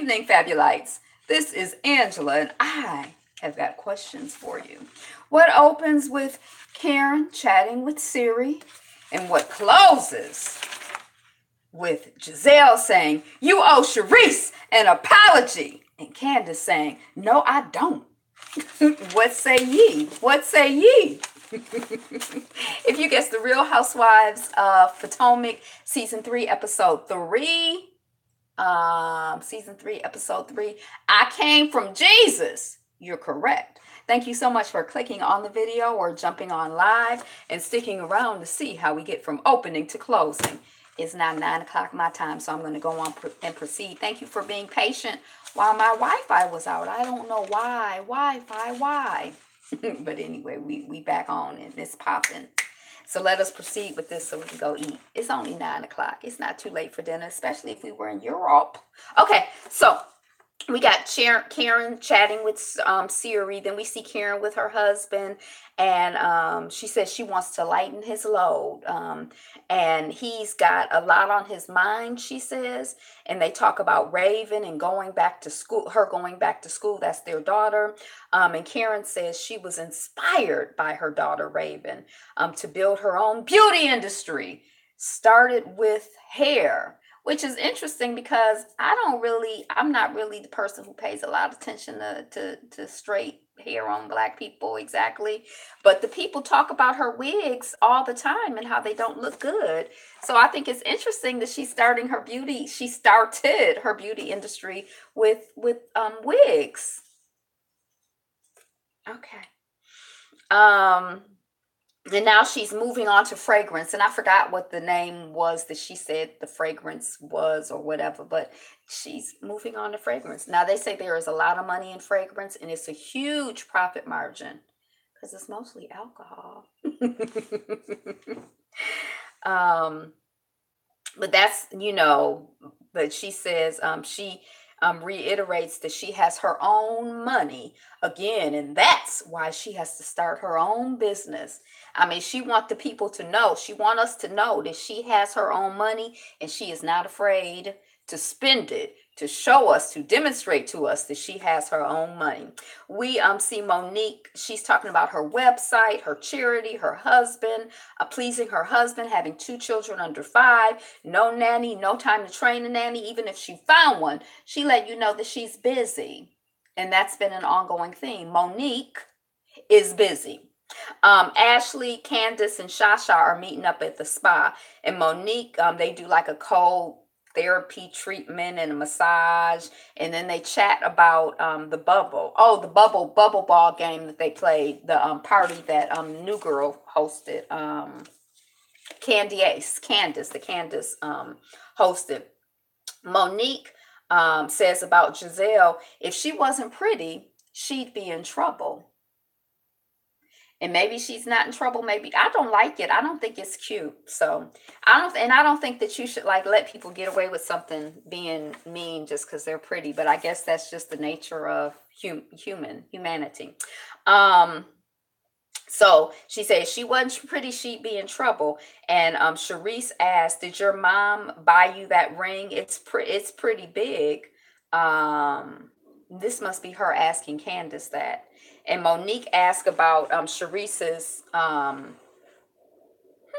evening, Fabulites. This is Angela, and I have got questions for you. What opens with Karen chatting with Siri, and what closes with Giselle saying, "You owe Sharice an apology," and Candace saying, "No, I don't." What say ye? What say ye? If you guess the Real Housewives of Potomac, season 3, episode 3, season 3, episode 3, I came from Jesus, you're correct. Thank you so much for clicking on the video or jumping on live and sticking around to see how we get from opening to closing. It's now 9 o'clock my time, so I'm going to go on and proceed. Thank you for being patient while my Wi-Fi was out. I don't know why. Wi-Fi, why? But anyway, we back on and it's popping. So let us proceed with this so we can go eat. It's only 9 o'clock. It's not too late for dinner, especially if we were in Europe. Okay, so we got Karen chatting with Siri. Then we see Karen with her husband, and she says she wants to lighten his load. And he's got a lot on his mind, she says. And they talk about Raven and going back to school, her going back to school. That's their daughter. And Karen says she was inspired by her daughter, Raven, to build her own beauty industry. Started with hair, which is interesting because I'm not really the person who pays a lot of attention to straight hair on black people exactly. But the people talk about her wigs all the time and how they don't look good. So I think it's interesting that she started her beauty industry with wigs. Okay. And now she's moving on to fragrance. And I forgot what the name was that she said the fragrance was or whatever, but she's moving on to fragrance. Now they say there is a lot of money in fragrance and it's a huge profit margin because it's mostly alcohol. But that's, but she says she reiterates that she has her own money again, and that's why she has to start her own business. I mean, she wants the people to know, she wants us to know that she has her own money and she is not afraid to spend it, to show us, to demonstrate to us that she has her own money. We see Monique, she's talking about her website, her charity, her husband, pleasing her husband, having 2 children under 5, no nanny, no time to train a nanny. Even if she found one, she let you know that she's busy. And that's been an ongoing theme. Monique is busy. Ashley, Candace, and Shasha are meeting up at the spa. And Monique, they do like a cold therapy treatment and a massage, and then they chat about the bubble ball game that they played, the party that New Girl hosted, Candace hosted. Monique says about Giselle, if she wasn't pretty, she'd be in trouble. And maybe she's not in trouble. Maybe I don't like it. I don't think it's cute. So I don't think that you should like let people get away with something being mean just because they're pretty. But I guess that's just the nature of humanity. So she says she wasn't pretty, she'd be in trouble. And Sharice asked, "Did your mom buy you that ring? It's pretty big." This must be her asking Candace that. And Monique asked about Sharice's I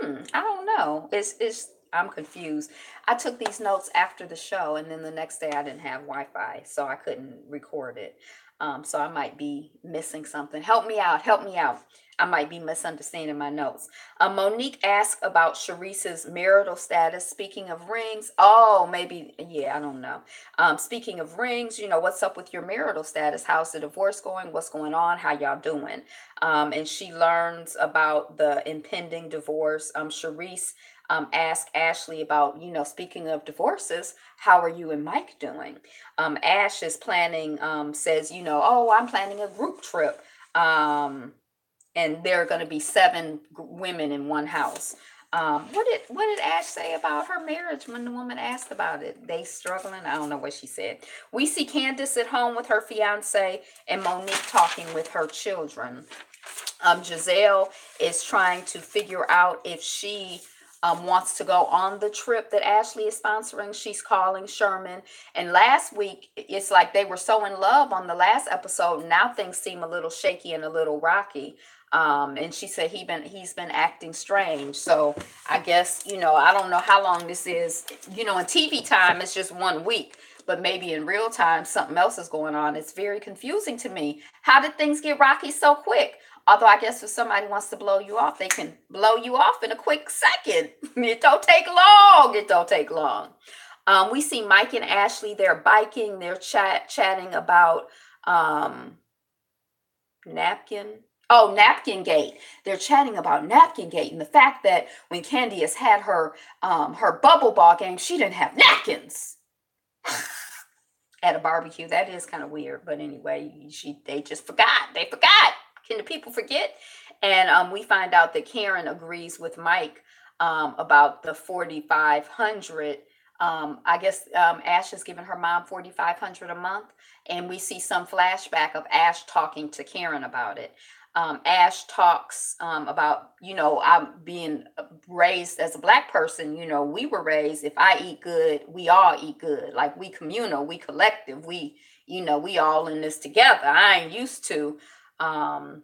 don't know. I'm confused. I took these notes after the show, and then the next day I didn't have Wi-Fi, so I couldn't record it. So I might be missing something. Help me out. I might be misunderstanding my notes. Monique asked about Sharice's marital status. Speaking of rings, maybe, yeah, I don't know. Speaking of rings, what's up with your marital status? How's the divorce going? What's going on? How y'all doing? And she learns about the impending divorce. Sharice asked Ashley about, speaking of divorces, how are you and Mike doing? Ash is planning, says, I'm planning a group trip. And there are going to be 7 women in one house. What did Ash say about her marriage when the woman asked about it? They struggling? I don't know what she said. We see Candace at home with her fiance and Monique talking with her children. Giselle is trying to figure out if she wants to go on the trip that Ashley is sponsoring. She's calling Sherman. And last week, it's like they were so in love on the last episode. Now things seem a little shaky and a little rocky. And she said he's been acting strange. So I guess, I don't know how long this is. In TV time, it's just 1 week. But maybe in real time, something else is going on. It's very confusing to me. How did things get rocky so quick? Although I guess if somebody wants to blow you off, they can blow you off in a quick second. It don't take long. It don't take long. We see Mike and Ashley. They're biking. They're chatting about napkin. Oh, Napkin Gate. They're chatting about Napkin Gate and the fact that when Candiace had her bubble ball game, she didn't have napkins at a barbecue. That is kind of weird, but anyway, they just forgot. They forgot. Can the people forget? And we find out that Karen agrees with Mike about the 4,500. I guess Ash has given her mom 4,500 a month, and we see some flashback of Ash talking to Karen about it. Ash talks about, I'm being raised as a Black person. We were raised, if I eat good, we all eat good. Like, we communal, we collective, we all in this together. I ain't used to, all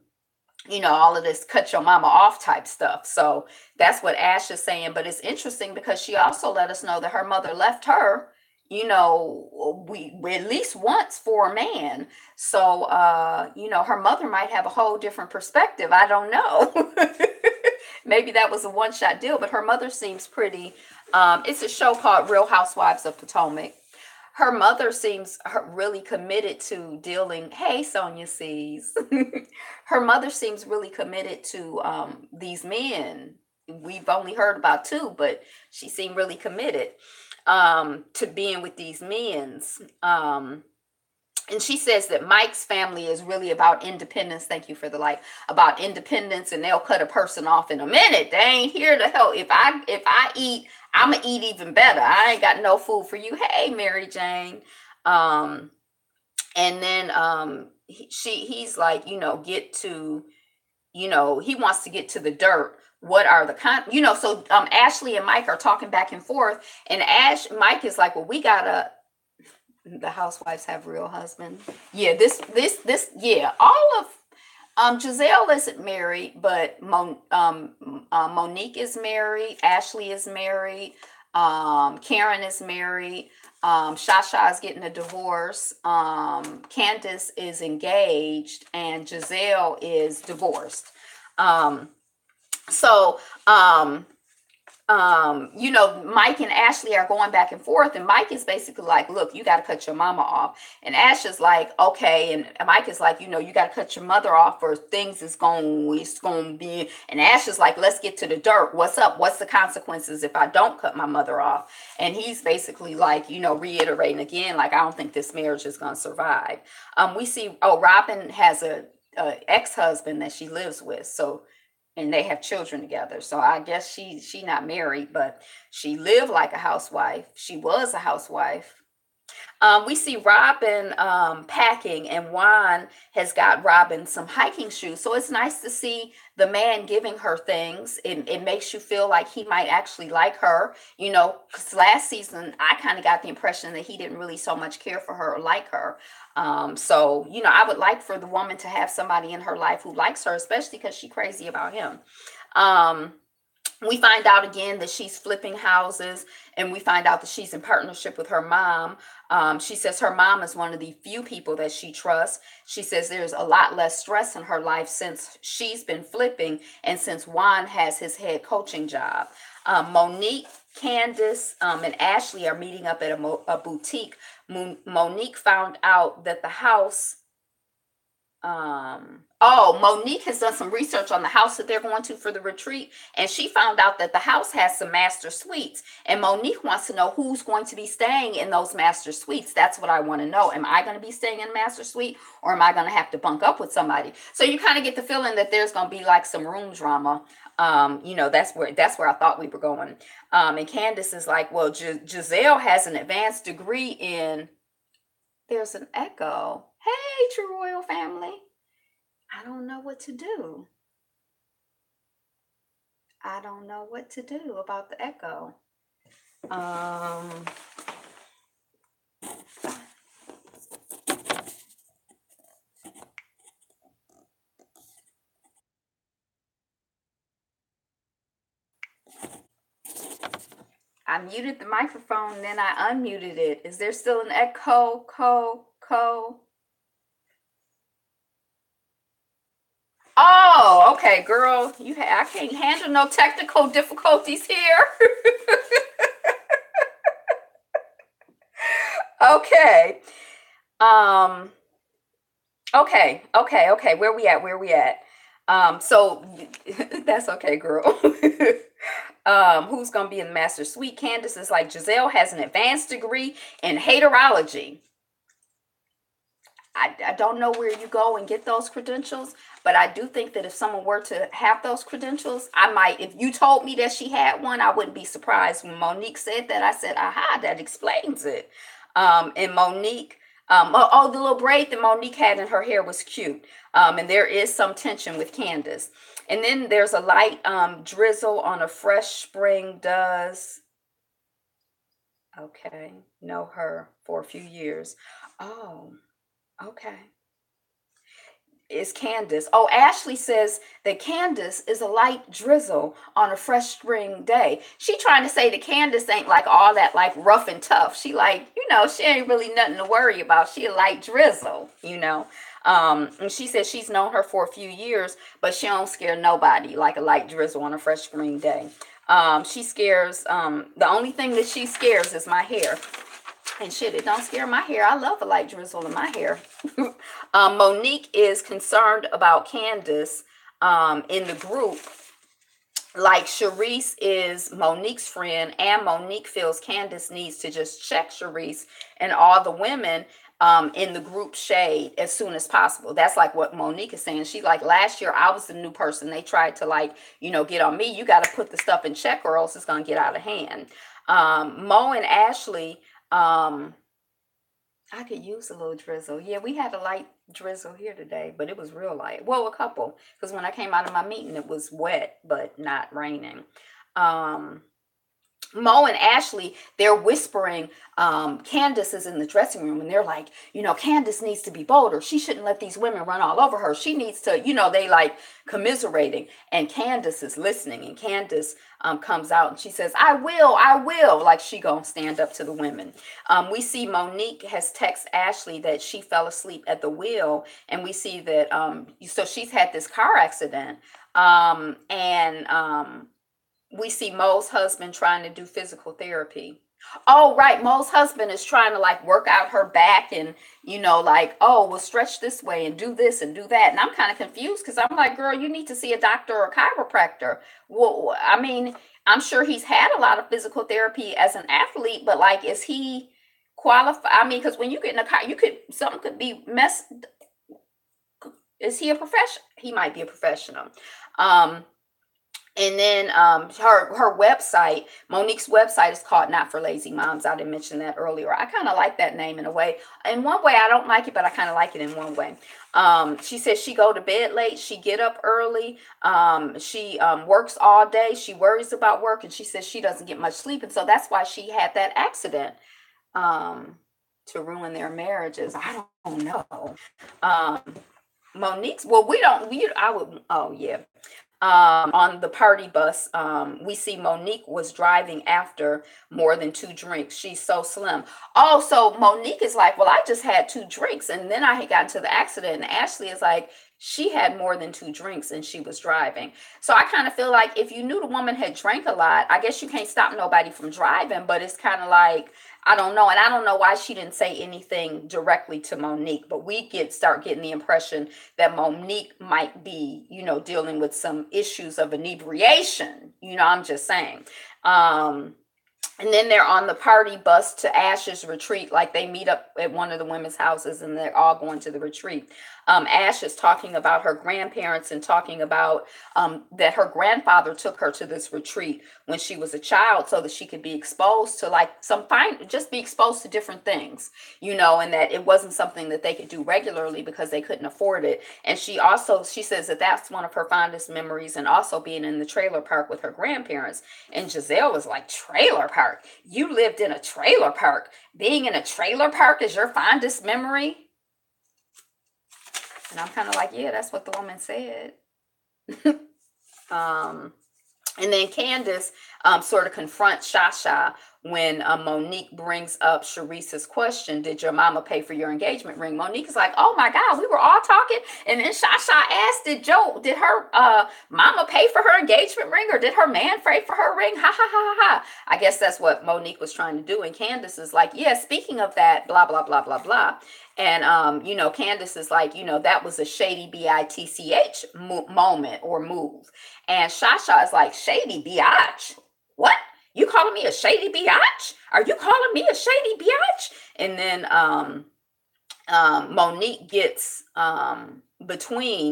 of this cut your mama off type stuff. So that's what Ash is saying. But it's interesting because she also let us know that her mother left her, we at least once for a man. So, her mother might have a whole different perspective. I don't know. Maybe that was a one-shot deal, but her mother seems pretty. It's a show called Real Housewives of Potomac. Her mother seems really committed to dealing. Hey, Sonia sees. Her mother seems really committed to these men. We've only heard about two, but she seemed really committed to being with these men's. And she says that Mike's family is really about independence. Thank you for the like. About independence, and they'll cut a person off in a minute. They ain't here to help. If I eat, I'ma eat even better. I ain't got no food for you. Hey, Mary Jane. And then he's like, get to, he wants to get to the dirt. What are the so Ashley and Mike are talking back and forth, and Mike is like, well, we gotta. The housewives have real husbands. Yeah, this, yeah. All of Giselle isn't married, but Monique is married. Ashley is married. Karen is married. Shasha is getting a divorce. Candace is engaged, and Giselle is divorced. So Mike and Ashley are going back and forth, and Mike is basically like, look, you got to cut your mama off. And Ash is like, okay. And Mike is like, you got to cut your mother off, or things it's going to be. And Ash is like, let's get to the dirt. What's up? What's the consequences if I don't cut my mother off? And he's basically like, reiterating again, like, I don't think this marriage is going to survive. We see, Robin has a ex-husband that she lives with. So, and they have children together. So I guess she not married, but she lived like a housewife. She was a housewife. We see Robin packing, and Juan has got Robin some hiking shoes. So it's nice to see the man giving her things. It makes you feel like he might actually like her, because last season I kind of got the impression that he didn't really so much care for her or like her. So, I would like for the woman to have somebody in her life who likes her, especially because she's crazy about him. We find out again that she's flipping houses, and we find out that she's in partnership with her mom. She says her mom is one of the few people that she trusts. She says there's a lot less stress in her life since she's been flipping, and since Juan has his head coaching job. Monique, Candace, and Ashley are meeting up at a boutique. Monique found out that the house... Monique has done some research on the house that they're going to for the retreat, and she found out that the house has some master suites, and Monique wants to know who's going to be staying in those master suites. That's what I want to know. Am I going to be staying in a master suite, or am I going to have to bunk up with somebody? So you kind of get the feeling that there's going to be like some room drama. That's where I thought we were going. And Candace is like, well, Giselle has an advanced degree in... There's an echo. Hey, True Royal family. I don't know what to do. I don't know what to do about the echo. Um, I muted the microphone, then I unmuted it. Is there still an echo? Co? Oh, okay, girl. I can't handle no technical difficulties here. Okay. Um, okay. Where we at? So that's okay, girl. Who's gonna be in the master suite? Candace is like, Giselle has an advanced degree in haterology. I don't know where you go and get those credentials, but I do think that if someone were to have those credentials, I might, if you told me that she had one, I wouldn't be surprised. When Monique said that, I said, aha, that explains it. And Monique, the little braid that Monique had in her hair was cute. And there is some tension with Candace. And then there's a light drizzle on a fresh spring does. Okay, know her for a few years. Oh, okay. Is Candace. Oh, Ashley says that Candace is a light drizzle on a fresh spring day. She trying to say that Candace ain't like all that like rough and tough. She like, she ain't really nothing to worry about. She a light drizzle. And she says she's known her for a few years, but she don't scare nobody like a light drizzle on a fresh spring day. She scares, the only thing that she scares is my hair. And shit, it don't scare my hair. I love a light drizzle in my hair. Monique is concerned about Candace in the group. Like Sharice is Monique's friend, and Monique feels Candace needs to just check Sharice and all the women in the group shade as soon as possible. That's like what Monique is saying. She's like, last year I was the new person. They tried to get on me. You got to put the stuff in check or else it's going to get out of hand. Mo and Ashley, I could use a little drizzle. Yeah, we had a light drizzle here today, but it was real light. Well, a couple, because when I came out of my meeting, it was wet, but not raining. Um, Mo and Ashley, they're whispering. Candace is in the dressing room and they're like, Candace needs to be bolder. She shouldn't let these women run all over her. She needs to, they like commiserating. And Candace is listening. And Candace comes out and she says, I will. Like she gonna stand up to the women. We see Monique has texted Ashley that she fell asleep at the wheel. And we see that, so she's had this car accident. We see Mo's husband trying to do physical therapy. Oh, right. Mo's husband is trying to like work out her back and, oh, we'll stretch this way and do this and do that. And I'm kind of confused because I'm like, girl, you need to see a doctor or a chiropractor. Well, I mean, I'm sure he's had a lot of physical therapy as an athlete, but like, is he qualified? I mean, because when you get in a car, something could be messed. Is he a professional? He might be a professional. And then her website, Monique's website is called Not for Lazy Moms. I didn't mention that earlier. I kind of like that name in a way. In one way, I don't like it, but I kind of like it in one way. She says she go to bed late. She get up early. She works all day. She worries about work. And she says she doesn't get much sleep. And so that's why she had that accident to ruin their marriages. I don't know. Monique's, well, on the party bus, we see Monique was driving after more than 2 drinks. She's so slim. Oh, so Monique is like, well, I just had 2 drinks and then I had gotten to the accident. And Ashley is like, she had more than 2 drinks and she was driving. So I kind of feel like if you knew the woman had drank a lot, I guess you can't stop nobody from driving, but it's kind of like, I don't know. And I don't know why she didn't say anything directly to Monique, but we start getting the impression that Monique might be, dealing with some issues of inebriation. I'm just saying. And then they're on the party bus to Ash's retreat. Like they meet up at one of the women's houses and they're all going to the retreat. Ash is talking about her grandparents and talking about that her grandfather took her to this retreat when she was a child so that she could be exposed to like just be exposed to different things, and that it wasn't something that they could do regularly because they couldn't afford it. And she says that that's one of her fondest memories, and also being in the trailer park with her grandparents. And Giselle was like, trailer park? You lived in a trailer park? Being in a trailer park is your fondest memory? And I'm kind of like, yeah, that's what the woman said. um, and then Candace sort of confronts Shasha when Monique brings up Sharice's question, did your mama pay for your engagement ring? Monique is like, oh my God, we were all talking. And then Shasha asked, did her mama pay for her engagement ring, or did her man pay for her ring? Ha ha ha ha ha. I guess that's what Monique was trying to do. And Candace is like, yeah, speaking of that, blah, blah, blah, blah, blah. And, Candace is like, that was a shady bitch moment or move. And Shasha is like, shady biatch? What? You calling me a shady biatch? Are you calling me a shady biatch? And then Monique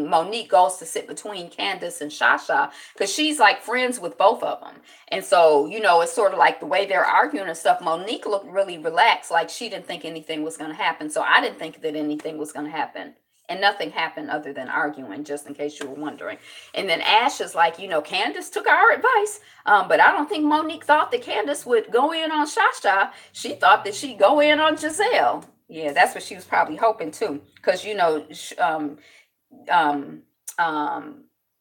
Monique goes to sit between Candace and Shasha because she's like friends with both of them. And so, it's sort of like the way they're arguing and stuff. Monique looked really relaxed, like she didn't think anything was going to happen. So I didn't think that anything was going to happen. And nothing happened other than arguing, just in case you were wondering. And then Ash is like, Candace took our advice, but I don't think Monique thought that Candace would go in on Shasha. She thought that she'd go in on Giselle. Yeah, that's what she was probably hoping too, because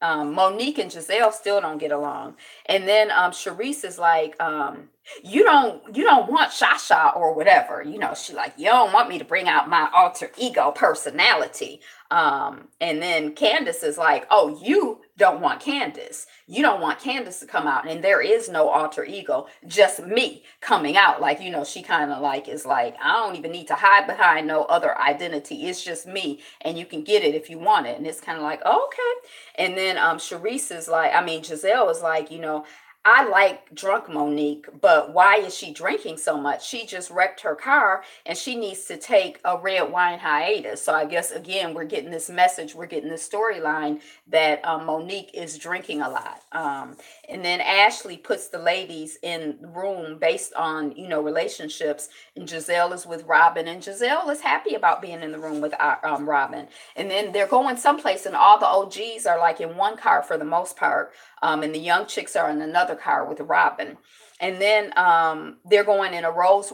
Monique and Giselle still don't get along. And then Sharice is like, you don't want Shasha or whatever. She like, you don't want me to bring out my alter ego personality. And then Candace is like, oh, you don't want Candace. You don't want Candace to come out. And there is no alter ego, just me coming out. Like, she kind of like is like, I don't even need to hide behind no other identity. It's just me. And you can get it if you want it. And it's kind of like, oh, okay. And then Sharice is like, Giselle is like, I like drunk Monique, but why is she drinking so much? She just wrecked her car and she needs to take a red wine hiatus. So I guess, again, we're getting this message, we're getting this storyline that Monique is drinking a lot. And then Ashley puts the ladies in the room based on, relationships. And Giselle is with Robin, and Giselle is happy about being in the room with Robin. And then they're going someplace, and all the OGs are like in one car for the most part. And the young chicks are in another car with Robin. And then they're going in a Rolls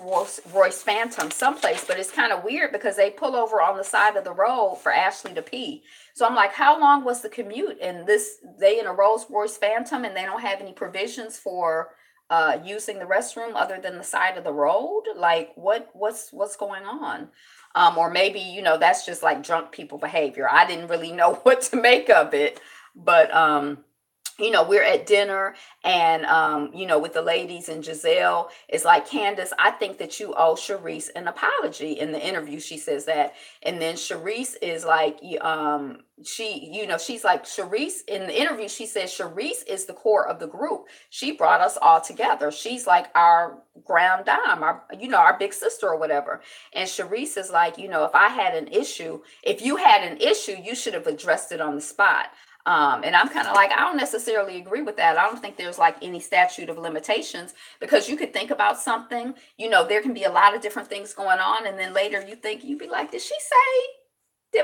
Royce Phantom someplace, but it's kind of weird because they pull over on the side of the road for Ashley to pee. So I'm like, how long was the commute? And they in a Rolls Royce Phantom, and they don't have any provisions for using the restroom other than the side of the road. Like, what's going on? Or maybe, that's just like drunk people behavior. I didn't really know what to make of it, but we're at dinner, and with the ladies, and Giselle is like, Candace, I think that you owe Sharice an apology. In the interview, she says that. And then Sharice is like, she's like, Sharice, in the interview, she says, Sharice is the core of the group. She brought us all together. She's like our grand dame, our big sister or whatever. And Sharice is like, if you had an issue, you should have addressed it on the spot. And I'm kind of like, I don't necessarily agree with that. I don't think there's like any statute of limitations, because you could think about something, there can be a lot of different things going on. And then later you'd be like, did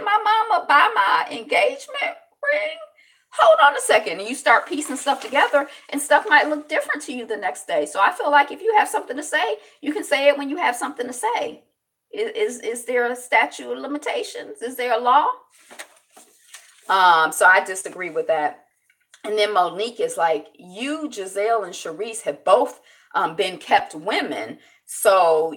my mama buy my engagement ring? Hold on a second. And you start piecing stuff together, and stuff might look different to you the next day. So I feel like if you have something to say, you can say it when you have something to say. Is there a statute of limitations? Is there a law? So I disagree with that. And then Monique is like, you, Giselle, and Sharice have both been kept women. So,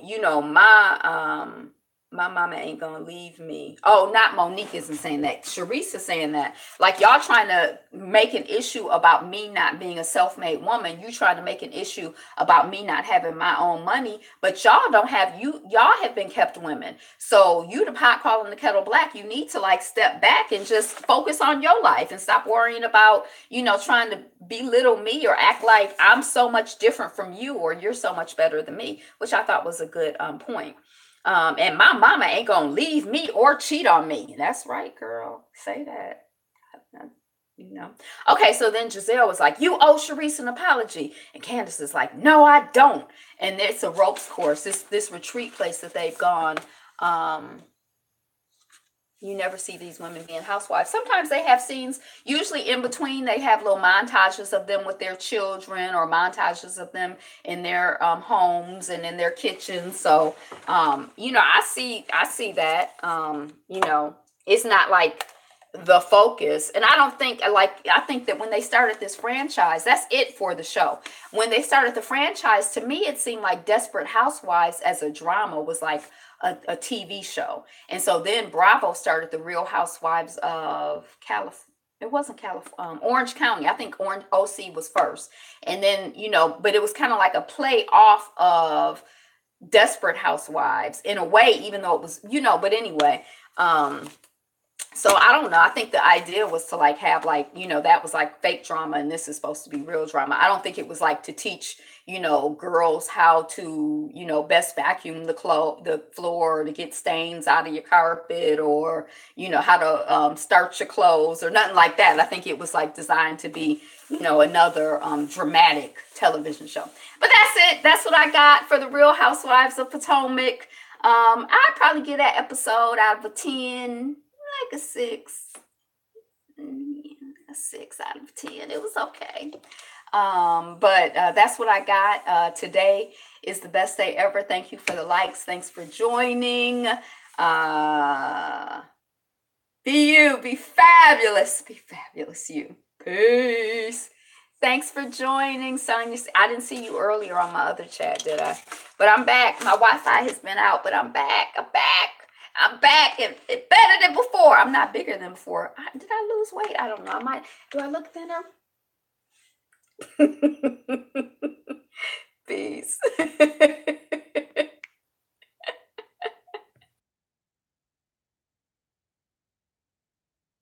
My mama ain't gonna leave me. Oh, not Monique isn't saying that. Sharice is saying that. Like y'all trying to make an issue about me not being a self-made woman. You trying to make an issue about me not having my own money, but y'all don't have y'all have been kept women. So you the pot calling the kettle black. You need to like step back and just focus on your life and stop worrying about, trying to belittle me or act like I'm so much different from you or you're so much better than me, which I thought was a good point. And my mama ain't gonna leave me or cheat on me. That's right, girl. Say that. You know. Okay, so then Giselle was like, "You owe Sharice an apology," and Candace is like, "No, I don't." And it's a ropes course. This retreat place that they've gone. Um, you never see these women being housewives. Sometimes they have scenes, usually in between, they have little montages of them with their children or montages of them in their homes and in their kitchens. So, I see that. It's not like the focus. And I think that when they started this franchise, that's it for the show. When they started the franchise, to me, it seemed like Desperate Housewives as a drama was like a TV show. And so then Bravo started the Real Housewives of California. It wasn't California, Orange County. I think Orange OC was first. And then, but it was kind of like a play off of Desperate Housewives in a way, even though it was, but anyway. So I don't know. I think the idea was to like have like, that was like fake drama and this is supposed to be real drama. I don't think it was like to teach, girls how to, best vacuum the floor to get stains out of your carpet or, how to starch your clothes or nothing like that. I think it was like designed to be, another dramatic television show. But that's it. That's what I got for the Real Housewives of Potomac. I'd probably give that episode out of a 10, like a 6. A 6 out of 10. It was okay. But that's what I got. Today is the best day ever. Thank you for the likes. Thanks for joining. Be you. Be fabulous. Be fabulous, you. Peace. Thanks for joining, Sonia. I didn't see you earlier on my other chat, did I? But I'm back. My Wi-Fi has been out, but I'm back. I'm back and better than before. I'm not bigger than before. Did I lose weight? I don't know. Do I look thinner? Peace.